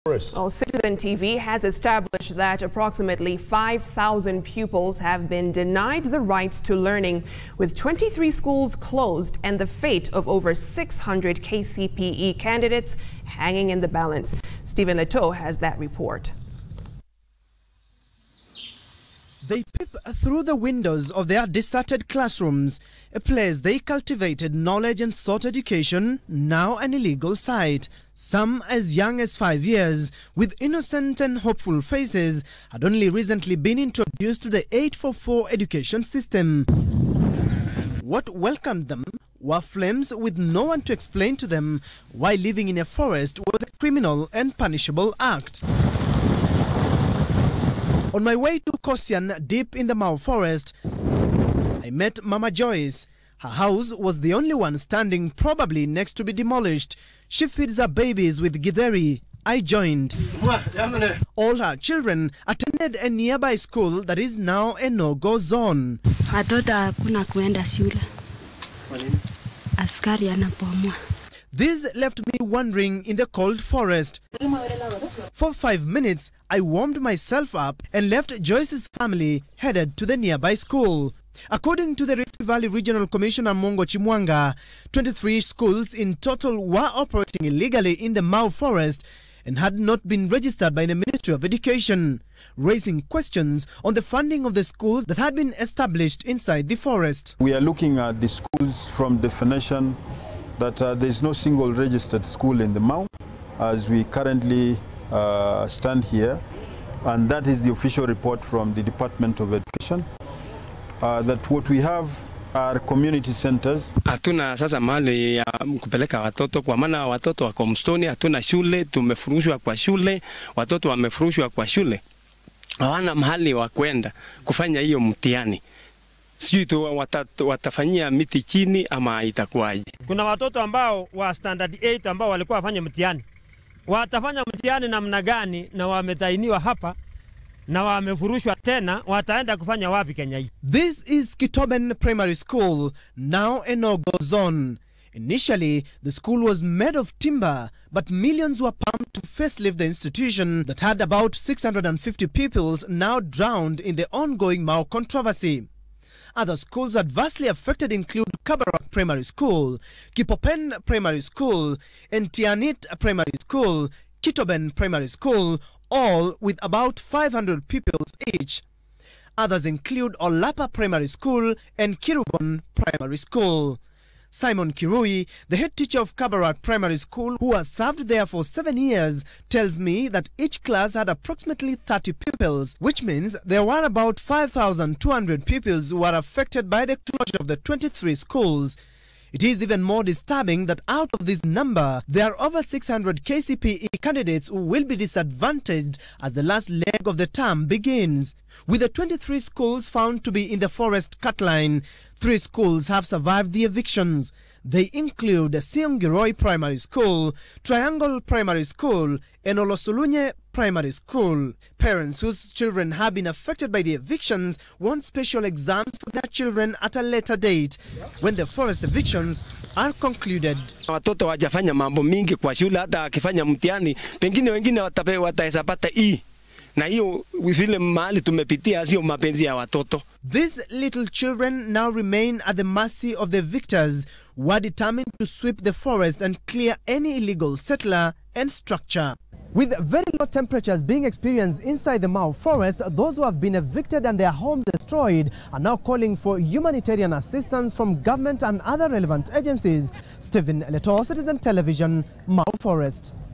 Well, Citizen TV has established that approximately 5,000 pupils have been denied the right to learning, with 23 schools closed and the fate of over 600 KCPE candidates hanging in the balance. Stephen Leto has that report. They peep through the windows of their deserted classrooms, a place they cultivated knowledge and sought education, now an illegal site. Some as young as 5 years, with innocent and hopeful faces, had only recently been introduced to the 844 education system. What welcomed them were flames with no one to explain to them why living in a forest was a criminal and punishable act. On my way to Kosian, deep in the Mau forest, I met Mama Joyce. Her house was the only one standing, probably next to be demolished. She feeds her babies with githeri. I joined. All her children attended a nearby school that is now a no-go zone. This left me wandering in the cold forest. For 5 minutes, I warmed myself up and left Joyce's family headed to the nearby school. According to the Rift Valley Regional Commissioner Mongo Chimwanga, 23 schools in total were operating illegally in the Mau forest and had not been registered by the Ministry of Education, raising questions on the funding of the schools that had been established inside the forest. We are looking at the schools from definition that there is no single registered school in the Mau as we currently stand here, and that is the official report from the Department of Education, that what we have are community centers. Hatuna sasa mahali ya kupeleka watoto, kwa maana watoto wako mstoni, hatuna shule, tumefurushwa kwa shule, watoto wamefurushwa kwa shule, hawana mahali wa kwenda kufanya hiyo mtihani. Sijui tu watafanyia miti chini ama itakuwaje. Kuna watoto ambao wa standard 8 ambao walikuwa wafanye mtihani. Watafanya mtihani namna gani na wametainiwa hapa na wamefurushwa tena, wataenda kufanya wapi Kenya hii? This is Kitoben Primary School, now a no-go zone. Initially, the school was made of timber, but millions were pumped to facelift the institution that had about 650 pupils now drowned in the ongoing Mau controversy. Other schools adversely affected include Kabarak Primary School, Kipopen Primary School, and Tianit Primary School, Kitoben Primary School, all with about 500 pupils each. Others include Olapa Primary School and Kirubon Primary School. Simon Kirui, the head teacher of Kabarak Primary School, who has served there for 7 years, tells me that each class had approximately 30 pupils, which means there were about 5,200 pupils who were affected by the closure of the 23 schools. It is even more disturbing that out of this number, there are over 600 KCPE candidates who will be disadvantaged as the last leg of the term begins. With the 23 schools found to be in the forest cut line, 3 schools have survived the evictions. They include Siongiroi Primary School, Triangle Primary School, and Olosulunye Primary School. Parents whose children have been affected by the evictions want special exams for their children at a later date, when the forest evictions are concluded. Watoto wajafanya mambo mingi kwa shule, hata akifanya mtihani, pengine wengine watahesabata E. Na hiyo vile mahali tumepitia sio mapenzi ya watoto. These little children now remain at the mercy of the victors who are determined to sweep the forest and clear any illegal settler and structure. With very low temperatures being experienced inside the Mau forest, those who have been evicted and their homes destroyed are now calling for humanitarian assistance from government and other relevant agencies. Stephen Leto, Citizen Television, Mau Forest.